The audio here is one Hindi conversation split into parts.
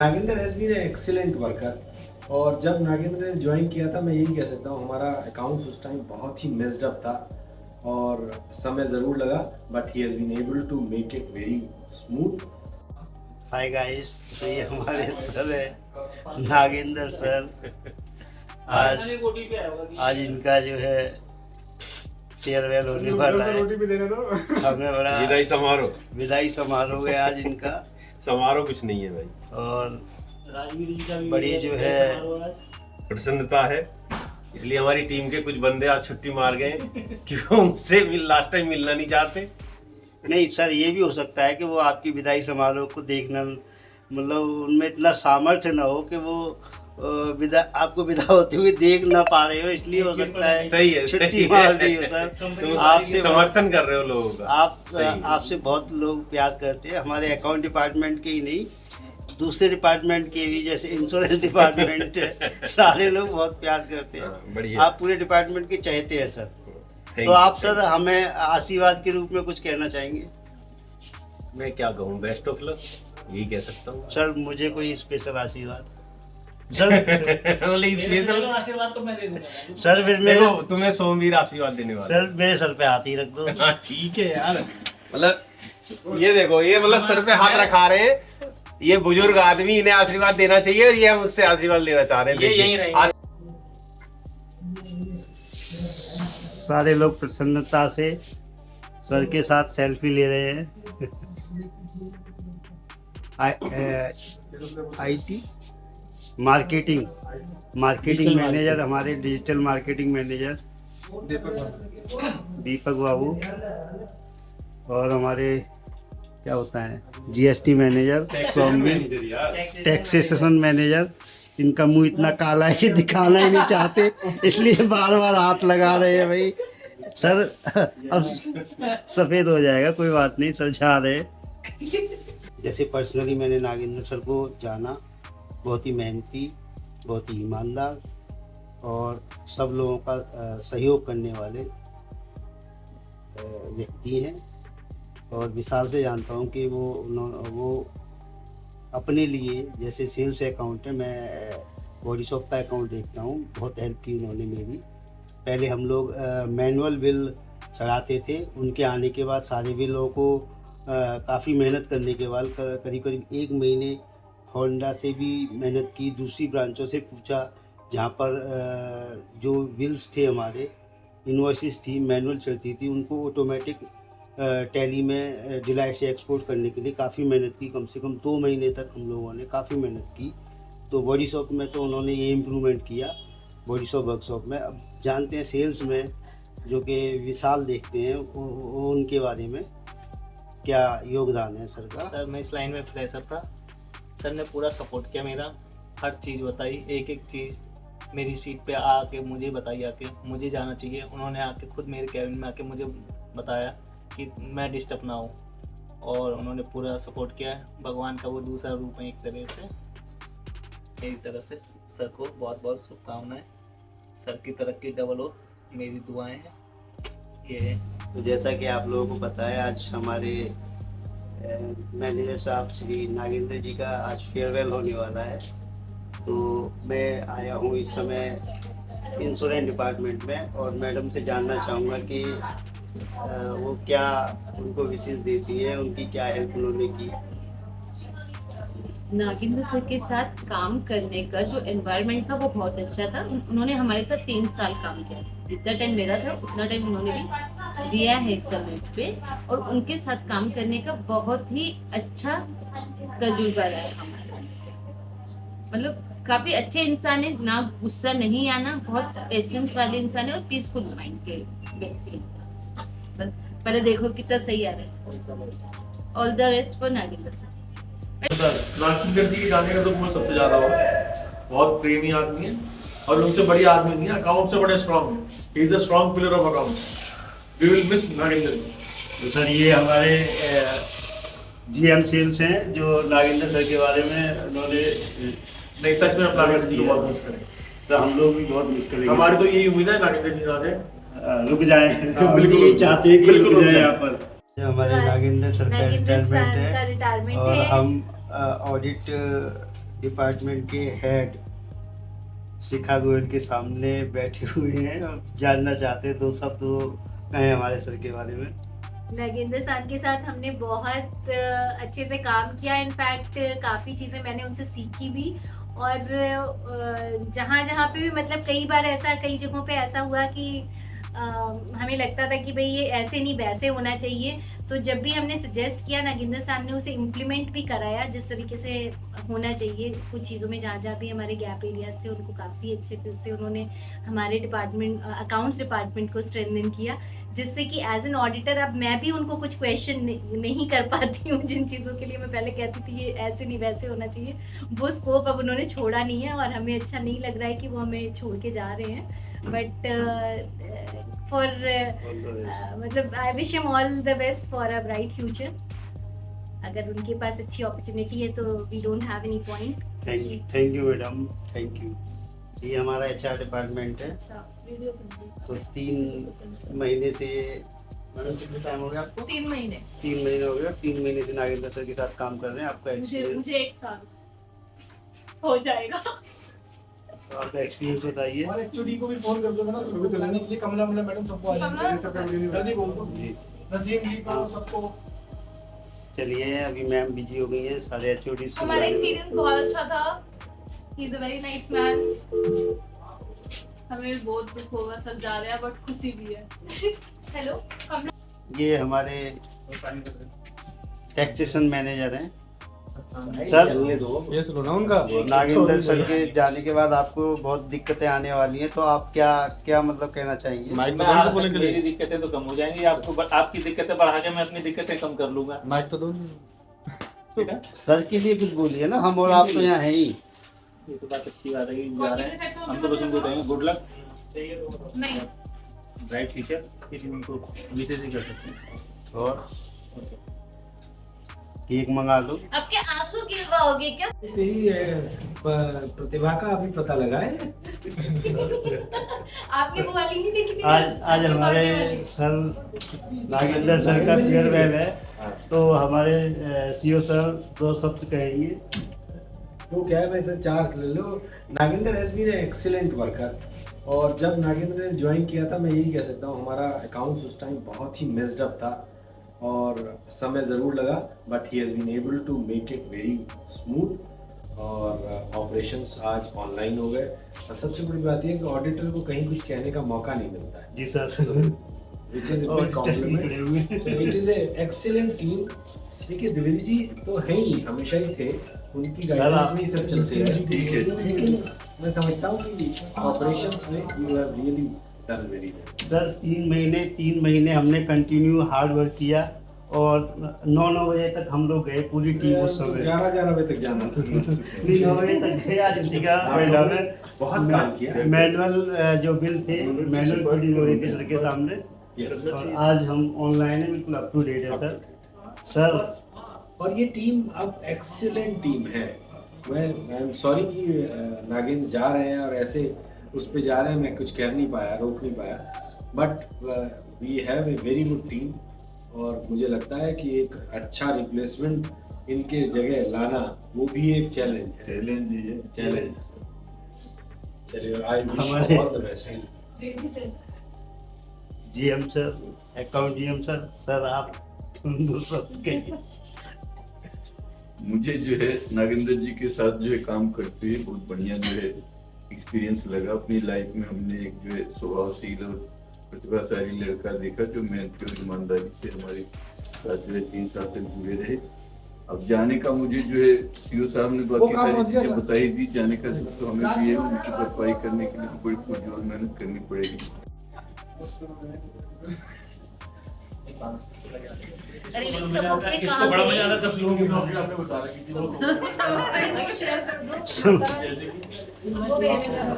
Nagendra has been excellent worker. और जब नागेंद्र ने ज्वाइन किया था, मैं यही कह सकता हूँ, हमारा अकाउंट्स उस टाइम बहुत ही मिस्ड अप था और समय ज़रूर लगा, but he has been able to make it very smooth. Hi guys, तो ये हमारे सर है नागेंद्र सर। आज इनका जो है फेयरवेल होने वाला है। हमें बड़ा विदाई समारोह है आज इनका। समारोह कुछ नहीं है भाई, और बड़ी जो है प्रसन्नता है। इसलिए हमारी टीम के कुछ बंदे आज छुट्टी मार गए कि वो मुझसे लास्ट टाइम मिलना नहीं चाहते। नहीं सर, ये भी हो सकता है कि वो आपकी विदाई समारोह को देखना, मतलब उनमें इतना सामर्थ्य ना हो कि वो आपको विदा होते हुए देख ना पा रहे हो, इसलिए हो सकता है सही है, छुट्टी मार दी हो सर। तुम आपसे समर्थन कर रहे हो लोगों का। आपसे बहुत लोग प्यार करते हैं, हमारे अकाउंट डिपार्टमेंट के ही नहीं, दूसरे डिपार्टमेंट के भी, जैसे इंश्योरेंस डिपार्टमेंट है, सारे लोग बहुत प्यार करते हैं। आप पूरे डिपार्टमेंट के चाहते हैं सर। तो आप सर हमें आशीर्वाद के रूप में कुछ कहना चाहेंगे? मैं क्या कहूँ, बेस्ट ऑफ लक यही कह सकता हूँ सर। मुझे कोई स्पेशल आशीर्वाद सर? स्पेशल आशीर्वाद तो मैं दे दूंगा सर। फिर देखो, तुम्हें सोमवीर आशीर्वाद देने वाला सर, मेरे सर पे हाथ ही रख दो। हाँ ठीक है यार, मतलब ये देखो, ये मतलब सर पे हाथ रखा रहे हैं, ये बुजुर्ग आदमी, इन्हें आशीर्वाद देना चाहिए और ये मुझसे आशीर्वाद लेना चाह रहे हैं। ये यहीं रहेंगे। सारे लोग प्रसन्नता से सर के साथ सेल्फी ले रहे हैं। IT मार्केटिंग मैनेजर, हमारे डिजिटल मार्केटिंग मैनेजर दीपक बाबू, और हमारे क्या होता है GST मैनेजर सौम्य, टैक्सेशन मैनेजर। इनका मुंह इतना काला है कि दिखाना ही नहीं चाहते, इसलिए बार बार हाथ लगा रहे हैं। भाई सर अब सफ़ेद हो जाएगा, कोई बात नहीं सर, जा रहे। जैसे पर्सनली मैंने नागेंद्र सर को जाना, बहुत ही मेहनती, बहुत ही ईमानदार और सब लोगों का सहयोग करने वाले व्यक्ति हैं। और विशाल से जानता हूँ कि वो अपने लिए, जैसे सेल्स अकाउंट है, मैं बॉडी शॉप का अकाउंट देखता हूँ, बहुत हेल्प की उन्होंने मेरी। पहले हम लोग मैनुअल बिल चढ़ाते थे, उनके आने के बाद सारे बिलों को काफ़ी मेहनत करने के बाद करीब करीब 1 महीने होंडा से भी मेहनत की, दूसरी ब्रांचों से पूछा जहाँ पर जो बिल्स थे, हमारे इन्वॉइसेस थी, मैनुअल चलती थी, उनको ऑटोमेटिक टैली में डिलाइट से एक्सपोर्ट करने के लिए काफ़ी मेहनत की। कम से कम 2 महीने तक हम लोगों ने काफ़ी मेहनत की। तो बॉडी शॉप में तो उन्होंने ये इम्प्रूवमेंट किया बॉडी शॉप वर्कशॉप में। अब जानते हैं सेल्स में जो कि विशाल देखते हैं, वो उनके बारे में क्या योगदान है सर का? सर, मैं इस लाइन में फ्रेशर था, सर ने पूरा सपोर्ट किया मेरा, हर चीज़ बताई, एक एक चीज़ मेरी सीट पे आके मुझे बताई, आके मुझे जाना चाहिए। उन्होंने आके खुद मेरे कैबिन में आके मुझे बताया कि मैं डिस्टर्ब ना हूँ, और उन्होंने पूरा सपोर्ट किया है। भगवान का वो दूसरा रूप है एक तरह से। सर को बहुत बहुत शुभकामनाएं, सर की तरक्की डबल हो, मेरी दुआएं हैं। ये है। तो जैसा कि आप लोगों को पता है, आज हमारे मैनेजर साहब श्री नागेंद्र जी का आज फेयरवेल होने वाला है। तो मैं आया हूँ इस समय इंश्योरेंस डिपार्टमेंट में, और मैडम से जानना चाहूँगा कि वो क्या उनको विशेष देती है, उनकी क्या हेल्प उन्होंने की। नागेंद्र सर के साथ काम करने का जो एनवायरनमेंट था वो बहुत अच्छा था। उन्होंने हमारे साथ 3 साल काम किया, जितना टाइम मेरा था उतना टाइम उन्होंने भी दिया है इस समय पे, और उनके साथ काम करने का बहुत ही अच्छा तजुर्बा रहा है हमारा। मतलब काफी अच्छे इंसान है, ना गुस्सा नहीं आना, बहुत पेशेंस वाले इंसान है और पीसफुल माइंड के व्यक्ति। बस पहले देखो कितना सही आ रहा है। All the best for Nagendra sir. Nagendra ji के जाने का तो मुझे सबसे ज्यादा हुआ, बहुत प्रेमी आदमी है और उनसे बड़ी आदमी नहीं है, अकाउंट से बड़े स्ट्रॉन्ग है। He is the strong pillar of account. We will miss Nagendra ji. तो सर ये हमारे GM सेल्स हैं, जो नागेंद्र सर के बारे में उन्होंने, नहीं सच में, अपना नागेंद्र जी को बहुत मिस करें। तो हम लोग भी बहुत मिस करेंगे। हमारी तो यही उम्मीद है नागेंद्र जी साथ है, रुक जाए, बिल्कुल चाहते हैं कि रुक जाए यहाँ पर। हमारे नागेंद्र सर का रिटायरमेंट है, और हम ऑडिट डिपार्टमेंट के हेड शिखा गोयल के सामने बैठे हुए हैं और जानना चाहते हैं दो शब्द वो कहें हमारे सर के बारे में। नागेंद्र सर के साथ हमने बहुत अच्छे से काम किया। इनफैक्ट काफ़ी चीज़ें मैंने उनसे सीखी भी, और जहाँ जहाँ पे भी मतलब कई जगहों पे ऐसा हुआ कि हमें लगता था कि भाई ये ऐसे नहीं वैसे होना चाहिए, तो जब भी हमने सजेस्ट किया नागेंद्र साहब ने उसे इम्प्लीमेंट भी कराया जिस तरीके से होना चाहिए। कुछ चीज़ों में जहाँ जहाँ भी हमारे गैप एरियाज थे उनको काफ़ी अच्छे तरह से उन्होंने हमारे डिपार्टमेंट अकाउंट्स डिपार्टमेंट को स्ट्रेंथन किया, जिससे कि एज एन ऑडिटर अब मैं भी उनको कुछ क्वेश्चन नहीं कर पाती हूँ जिन चीज़ों के लिए मैं पहले कहती थी ये ऐसे नहीं वैसे होना चाहिए। वो स्कोप अब उन्होंने छोड़ा नहीं है और हमें अच्छा नहीं लग रहा है कि वो हमें छोड़ के जा रहे हैं। बट फॉर मतलब I wish him all the best for a bright future. अगर उनके पास अच्छी अपॉर्चुनिटी है तो we don't have any point. Thank you madam, thank you. ये हमारा HR डिपार्टमेंट है। तो 3 महीने से मैडम कितना टाइम हो गया आपको? 3 महीने 3 महीने हो गया। 3 महीने से नागेंद्र सर के साथ काम कर रहे हैं। आपका एक्सपीरियंस? मुझे 1 साल हो जाएगा। आपका एक्सपीरियंस बताइए। और एचओडी को भी फोन कर दो ना शुरू करने के लिए। कमला मैडम सबको आ जाएंगे, जल्दी बोल दो। नसीम जी को सबको। चलिए अभी मैम बिजी हो गई हैं, सारे HOD हमारा एक्सपीरियंस बहुत अच्छा था। He is a very nice man. हमें बहुत दुख होगा सब जा रहे हैं बट खुशी भी है। हेलो ये हमारे टैक्सेशन मैनेजर हैं सर। ये सुनो ना उनका। नागेंद्र सर के जाने के बाद आपको बहुत दिक्कतें आने वाली हैं, तो आप क्या मतलब कहना चाहेंगे? मेरी दिक्कतें तो कम हो जाएंगी, आपकी दिक्कतें बढ़ा के मैं अपनी दिक्कतें कम कर लूंगा। माइक तो दो। सर के लिए कुछ बोलिए ना, हम और आप तो यहाँ हैं ही। ये तो बात अच्छी बात है कि जा रहे हैं, हम तो बस उनको कहेंगे गुड लक, नहीं ब्राइट फ्यूचर, फिर उनको विशेष ही कर सकते हैं। और केक मंगा लो। आपके आंसू गिरवाओगे क्या? यही प्रतिभा का अभी पता लगा है। आपने वो वाली नहीं देखी थी? आज हमारे सर नागेंद्र सर का फेयरवेल है, तो हमारे CO सर 2 शब्द कहेंगे। वो क्या है, वैसे 4 ले लो। Nagendra has been excellent worker, और जब नागेंद्र ने ज्वाइन किया था मैं यही कह सकता हूँ हमारा अकाउंट्स उस टाइम बहुत ही मिस्ड अप था और समय ज़रूर लगा, but he has been able to make it very smooth. और ऑपरेशंस आज ऑनलाइन हो गए, और सबसे बड़ी बात यह है कि ऑडिटर को कहीं कुछ कहने का मौका नहीं मिलता है। जी sir. Which is a big compliment. It is a excellent team. देखिए द्विवेदी जी तो हैं ही, हमेशा ही थे, उनकी गाइडेंस में ही सब चलते हैं। लेकिन मैं समझता हूँ कि ऑपरेशंस में you have really done very well. Sir 3 महीने हमने कंटिन्यू हार्ड वर्क किया, और 9 बजे तक हम लोग गए पूरी टीम उस समय। 11 बजे तक जाना था। 9 बजे तक गए। आज उसी का महिला में बहुत काम किया। मैनुअल जो बिल थे, मैनुअल फीडिंग हो रही थी सर के सामने। और आज हम ऑनलाइन है, बिल्कुल अप टू डेट है सर। और ये टीम अब एक्सीलेंट टीम है। मैं आई एम सॉरी कि नागेंद्र जा रहे हैं और ऐसे उस पे जा रहे हैं, मैं कुछ कह नहीं पाया, रोक नहीं पाया, but we have a very good team. और मुझे लगता है कि एक अच्छा रिप्लेसमेंट इनके जगह लाना वो भी एक चैलेंज है। चैलेंज। चलिए I wish all the best. GM sir, account GM sir आप दूसरा कहिए। मुझे जो है नागेंद्र जी के साथ जो है काम करते हुए बहुत बढ़िया जो है एक्सपीरियंस लगा। अपनी लाइफ में हमने एक जो है स्वभावशील और प्रतिभाशाली लड़का देखा जो मेहनती और ईमानदारी से हमारे साथ जो है 3 साल तक जुड़े रहे। अब जाने का मुझे जो है CO साहब ने बाकी सारी चीजें बताई दी। जाने का तो हमें भी है, उनकी भरपाई करने के लिए बड़ी पुरजोर मेहनत करनी पड़ेगी। अरे भाई समोसे कहाँ बड़ा गए? मजा आता है जब लोगों की नौकरी आपने बता रखी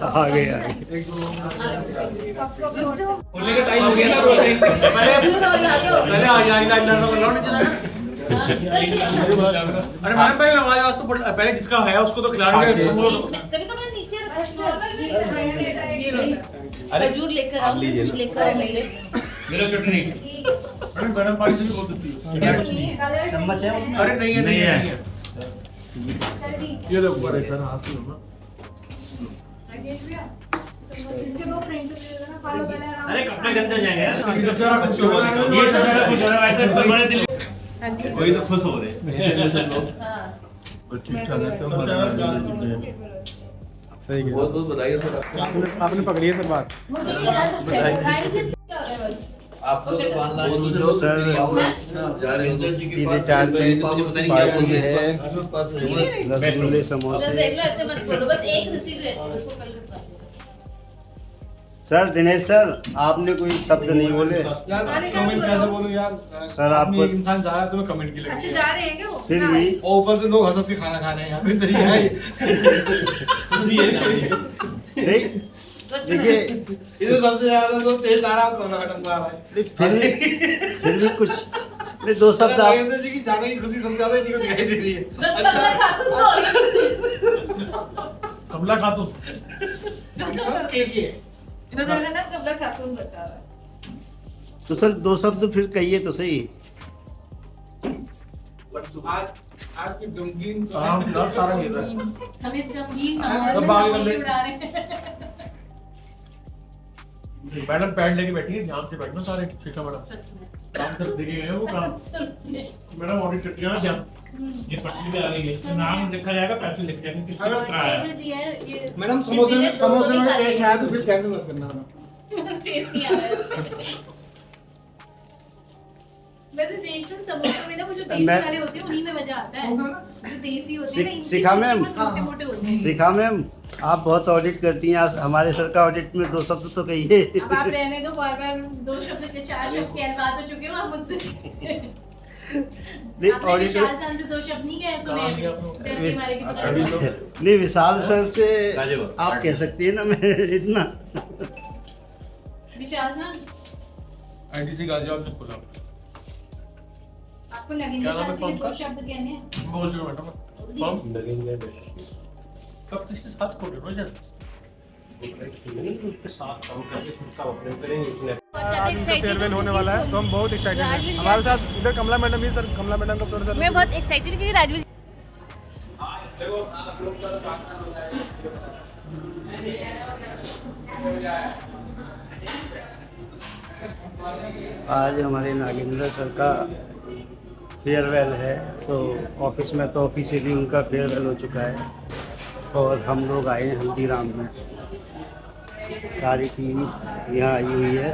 आ गया। बोलने का टाइम हो गया ना, पहले आ जाए लौट चला। अरे मैडम पहले हमारे पास तो पहले जिसका है उसको तो खिलाने के कभी कभी नीचे खजूर लेकर आओ, कुछ लेकर आओ मेरे लिए। मिलो चटनी। अरे मैडम पानी से भी बहुत देती है। चम्मच है उसमें? अरे नहीं है। ये देखो बड़े सर हाथ से ना अरे कपड़े गंदे हो जाएंगे यार। अभी बेचारा खुश हो रहा है, ये तो ज़्यादा खुश हो रहा है, वैसे बड़े दिल वही तो खुश हो रहे हैं। ठीक ठाक है, तो सही है। बहुत बहुत बधाई सर आपने पकड़ी है सर बात। आप लोग जो सर की रिटायरमेंट पार्टी है, रसगुल्ले समोसे। ऐसे मत बोलो, बस एक रसीद रहती है, उसको कल रुकवा दो। सर दिनेश सर, आपने कोई शब्द नहीं बोले कमेंट कैसे बोलूं यार सर, आपको- एक इंसान जा रहा है तो मैं कमेंट के लिए अच्छा जा रहे हैं क्या वो? फिर भी और ऊपर से लोग हंस के खाना खा रहे हैं यहाँ पे तरीका है खुशी है नहीं, देखिए इधर सबसे ज्यादा तो तेज आ रहा है कोरोना खत्म कर रहा है फिर भी कुछ नहीं, दो शब्द आप नागेंद्र जी की जाने की खुशी सबसे ज्यादा इन्हीं को दिखाई दे रही है। बस कपड़ा खातून तो कमला खातून केक है इन्होंने ना कपड़ा खातून रखा हुआ है। तो सर दो शब्द फिर कहिए तो सही। आज की गमगीन सारा खेल रहा है। हम इस गमगीन अब माहौल बाहर में निकल ले। उड़ा रहे हैं। मैडम पैड लेके बैठी है, ध्यान से बैठना सारे। शिखा मैडम काम कर देखे गए हैं वो काम। मैडम ऑडिट करती है ना ध्यान। ये पटरी पे आ गई है, नाम लिखा जाएगा, पैसे लिख जाएंगे, किसने लिखा है। मैडम समोसे में टेस्ट आया तो फिर कैंसिल मत करना मैडम। टेस्ट नहीं आ रहा है उसका। वैसे नेशनल समोसे में ना वो जो देसी मैं- वाले होते हैं उन्हीं में मजा आता है। जो देसी होते हैं ना इनके शिखा मैम। मोटे मोटे होते हैं। शिखा मैम, आप बहुत ऑडिट करती हैं, आज हमारे सर का ऑडिट में दो शब्द तो कहिए। अब आप रहने दो, बार बार दो शब्द के चार शब्द के अलगात हो चुके हो आप मुझसे। नहीं आपने ऑडिट विशाल सर से दो शब्द नहीं कहे सुने अभी। डर के मारे की अभी तो नहीं, विशाल सर से आप कह सकती है ना, मैं इतना विशाल सर आईटीसी गाजियाबाद में खुला। आपको लगेंगे क्या नाम है सर फॉर्म दो का? शब्द कहने हैं। बोल रहे हो मैडम फॉर्म कब किसके साथ खोल रहे हो यार? आज उसका फेयरवेल होने वाला है तो हम बहुत एक्साइटेड हैं। हमारे साथ इधर कमला मैडम ही सर, कमला मैडम का थोड़ा सा मैं बहुत एक्साइटेड क्योंकि राजवीर आज हमारे नागेंद्र सर का फेयरवेल है, तो ऑफिस में तो ऑफिशियली उनका फेयरवेल हो चुका है और हम लोग आए हैं हल्दीराम में। सारी टीम यहाँ आई हुई है।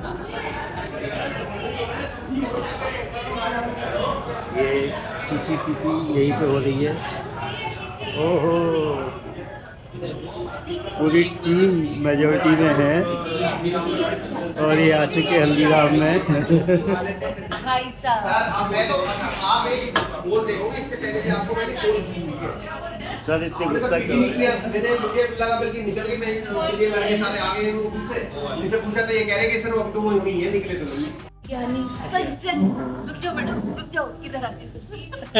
ये चीची पीपी यहीं पे हो रही है। ओहो, पूरी टीम मेजोरिटी में है और ये आ चुके हल्दीराम में। भाई साहब सर इतने गुस्सा क्यों? मैंने मुझे लगा बल्कि निकल के मैं लड़के सारे आ गए हैं वो पूछे इनसे पूछा तो ये कह रहे कि सर अब तो वो हुई है निकले तो नहीं। यानी सज्जन, रुक जाओ मैडम, रुक जाओ, इधर आके।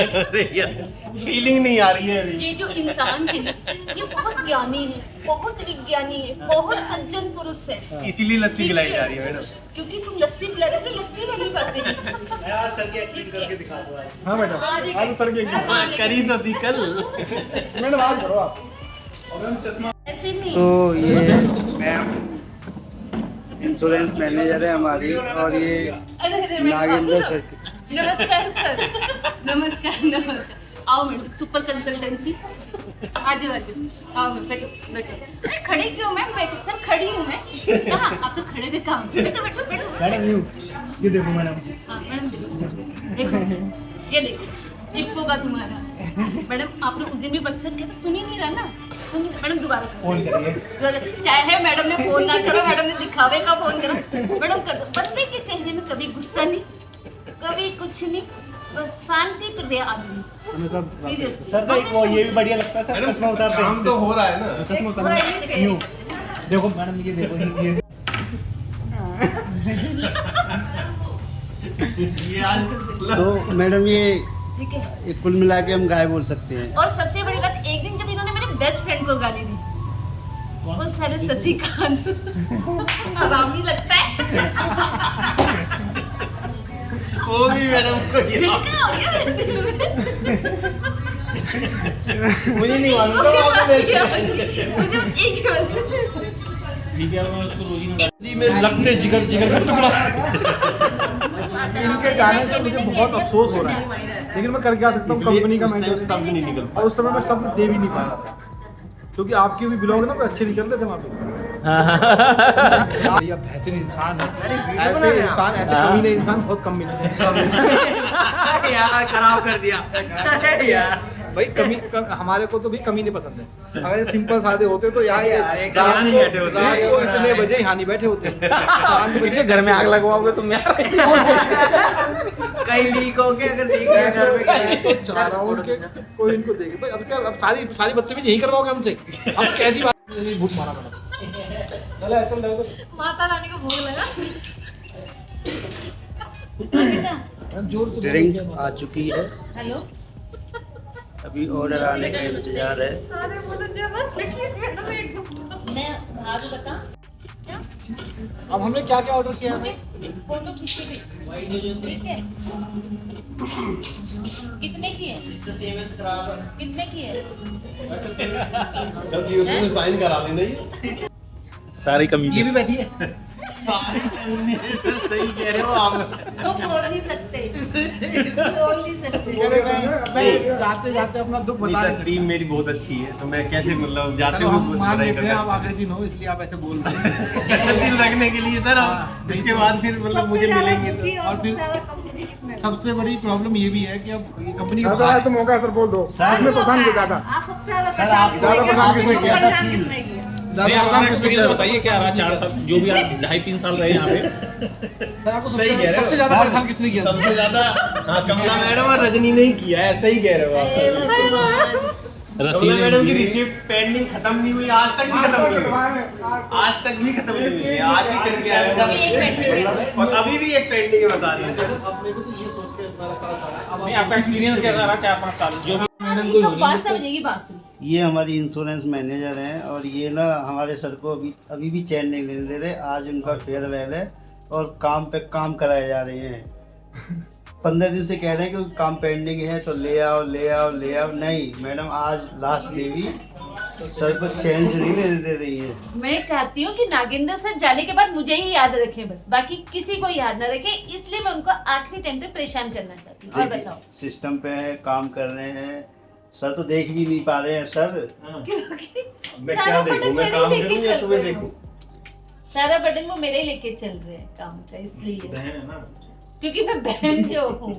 अरे यार फीलिंग नहीं आ रही है अभी। ये जो इंसान है ना, ये बहुत ज्ञानी है, बहुत विज्ञानी है, बहुत सज्जन पुरुष है। इसीलिए लस्सी पिलाई जा रही है मैडम। क्योंकि तुम लस्सी पिला रहे थे, लस्सी में नहीं पाते। यार सर की एक्टिंग करके दिखा दो आज। हाँ मैडम आज सर के करी तो थी कल। मैडम आज करो आप। ऐसे नहीं। तो ये मैम इंश्योरेंस मैनेजर है हमारी और ये अरे अरे नागेंद्र सर की। नमस्कार सर। नमस्कार नमस्कार। आओ मैडम, सुपर कंसल्टेंसी। आजू आजू आओ मैम, बैठो बैठो। अरे खड़े क्यों मैम? बैठो सर, खड़ी हूँ मैं। कहाँ? आप तो खड़े पे काम। बैठो बैठो बैठो। मैडम ये देखो मैडम। हाँ मैडम देखो, ये देखो इफ्को का तुम्हारा। मैडम आप लोग उस दिन भी बच्चन कहते सुन ही नहीं रहा ना, सुनिए मैडम दोबारा फोन करिए। चाहे मैडम ने फोन ना करो, मैडम ने दिखावे का फोन करो, मैडम कर दो। बंदे के चेहरे में कभी गुस्सा नहीं, कभी कुछ नहीं, बस शांति प्रिय आदमी। सीरियस सर तो वो ये भी बढ़िया लगता है सर, चश्मा उतारते काम तो हो रहा है ना। चश्मा उतारते यूं। देखो मैडम ये देखो ये ये आज तो मैडम ये ठीक है। कुल मिला के हम गाय बोल सकते हैं। और सबसे बड़ी बात, एक दिन जब इन्होंने मेरे बेस्ट फ्रेंड को गाली दी, वो सारे शशिकांत हरामी लगता है। वो भी मैडम को झटका हो गया मेरे दिल में। मुझे नहीं मालूम था आपको मुझे एक ठीक है मैं उसको रोजी में जी में लगते जिगर जिगर का टुकड़ा। इनके जाने से मुझे बहुत अफसोस हो रहा है, लेकिन मैं कर क्या सकता हूँ, कंपनी का मैनेजर शब्द नहीं निकलता। और उस समय मैं शब्द दे भी नहीं पा रहा था, क्योंकि आपके भी ब्लॉग ना कोई अच्छे नहीं चल रहे थे वहाँ पे। भैया बेहतरीन इंसान है, ऐसे इंसान, ऐसे कमीने इंसान बहुत कम मिलते हैं। यार खराब कर दिया यार। भाई हमारे को तो भी कमी नहीं पसंद है। अगर सिंपल सादे होते तो यहाँ यहाँ नहीं बैठे होते। रात को इतने बजे यहाँ नहीं बैठे होते। 7 बजे घर में आग लगवाओगे तुम यार। कहीं लीक हो के अगर देख रहे हैं घर में तो चाह रहा हूँ कि कोई इनको देखे। भाई अब क्या, अब सारी बदतमीजी यही करवाओगे हमसे? अब कैसी बात, भूख मारा मैंने। चल माता रानी को भोग लगा। जोर से ड्रिंक आ चुकी है, हेलो अभी ऑर्डर आने का इंतजार है। अरे बोलो मैं भाभी बता अब हमने क्या क्या ऑर्डर किया है? फोटो खींची भी ठीक है। कितने की है? कितने की है? बस ये उसमें साइन करा लेना ये। सारी कमी ये भी बैठी है। सारी कमी सर, सही कह रहे हो आप। वो बोल नहीं सकते, बोल नहीं सकते। जाते जाते अपना दुख नहीं बता सर, टीम मेरी बहुत अच्छी है, तो मैं कैसे मतलब जाते चलो हुए हम मान बुराई लेते हैं, आप कर आखिरी दिन हो इसलिए आप ऐसे बोल रहे हैं। दिल रखने के लिए सर अब इसके बाद फिर मतलब मुझे मिलेंगे तो। और फिर सबसे बड़ी प्रॉब्लम ये भी है कि अब ये कंपनी का तो मौका सर बोल दो, इसमें पसंद के ज्यादा आप सबसे ज्यादा ज्यादा परेशान किसने किया? किसने किया? नहीं, आप अपना एक्सपीरियंस बताइए क्या रहा 4 साल, जो भी आप 2.5-3 साल रहे यहाँ पे। सही कह रहे हो। सबसे ज्यादा परेशान किसने किया? सबसे ज्यादा हाँ कमला मैडम और रजनी ने ही किया है, सही कह रहे हो आप। कमला मैडम की रिसीप्ट पेंडिंग खत्म नहीं हुई, आज तक भी खत्म नहीं हुई, आज तक भी खत्म नहीं हुई है, आज भी करके आए अभी एक पेंडिंग है। और अभी भी एक पेंडिंग है, बता रही है। नहीं, आपका एक्सपीरियंस कैसा रहा 4-5 साल जो भी बात समझेगी बात सुन। ये हमारी इंश्योरेंस मैनेजर हैं और ये ना हमारे सर को अभी भी चैन नहीं लेने दे रहे। आज उनका फेयरवेल है और काम पे काम कराए जा रहे हैं। 15 दिन से कह रहे हैं कि काम पेंडिंग है तो ले आओ ले आओ ले आओ। नहीं मैडम, आज लास्ट डे भी सर को चैन से नहीं लेने दे रही है। मैं चाहती हूँ कि नागेंद्र सर जाने के बाद मुझे ही याद रखें, बस बाकी किसी को याद ना रखें, इसलिए मैं उनको आखिरी टाइम तक परेशान करना चाहती हूँ। और बताओ सिस्टम पे है, काम कर रहे हैं, सर तो देख भी नहीं पा रहे हैं सर। क्योंकि मैं सारा क्या बटन देखूं, मैं मेरे काम ही लेके करूं या चल तुम्हें रहे देखूं? हो। सारा बटन वो मेरे ही लेके चल रहे हैं काम का, इसलिए बहन है ना। क्योंकि मैं बहन जो हूँ।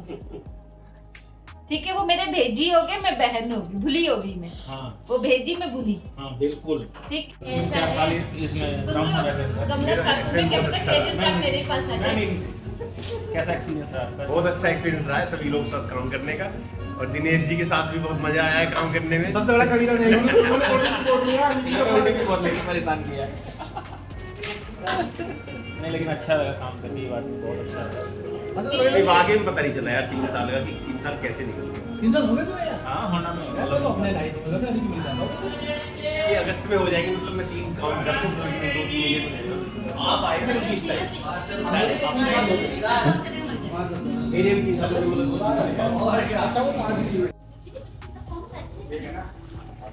ठीक है, वो मेरे भेजी हो गए, मैं बहन होगी, भूली होगी मैं। हाँ वो भेजी, मैं भूली। हाँ बिल्कुल। ठीक 4 साल इसमें काम कर रहे थे। कमला खातून ने कब तक क्रेडिट कार्ड मेरे पास आ गया? कैसा एक्सपीरियंस है आपका? बहुत अच्छा एक्सपीरियंस रहा है सभी लोग साथ काम करने का, और दिनेश जी के साथ भी बहुत मजा आया है काम करने में। सबसे बड़ा कविता नहीं बहुत लेकिन परेशान किया है। नहीं लेकिन अच्छा लगा काम करके, ये बात बहुत अच्छा लगा। वाकई में पता नहीं चला यार 3 साल का कि 3 साल कैसे निकल गए। 3 साल हो गए तुम्हें यार? हाँ होना में तो अपने लाइफ में लगा नहीं मिल जाता। ये अगस्त में हो जाएगी, मतलब मैं 3 काउंट करता हूँ, 2-3 महीने तो रहेगा। आप आए थे किस टाइम? मेरे भी 3 साल हो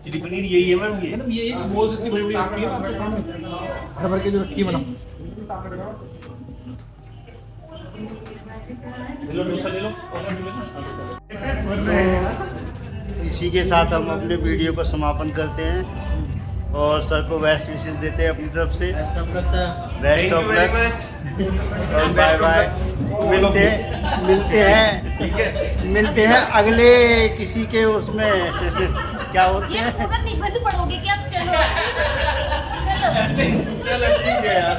चिली पनीर यही है मैम, ये मैडम ये बहुत इतनी बड़ी बड़ी रखी है ना आपके सामने, भर भर के जो रखी है मैडम। ले लो डोसा ले लो। इसी के साथ हम अपने वीडियो को समापन करते हैं और सर को बेस्ट विशेस देते हैं अपनी तरफ से। बेस्ट ऑफ लक और बाय बाय। मिलते हैं अगले किसी के उसमें क्या होते ये हैं। पूरा निबंध पढ़ोगे क्या? चलो चलो ठीक है यार।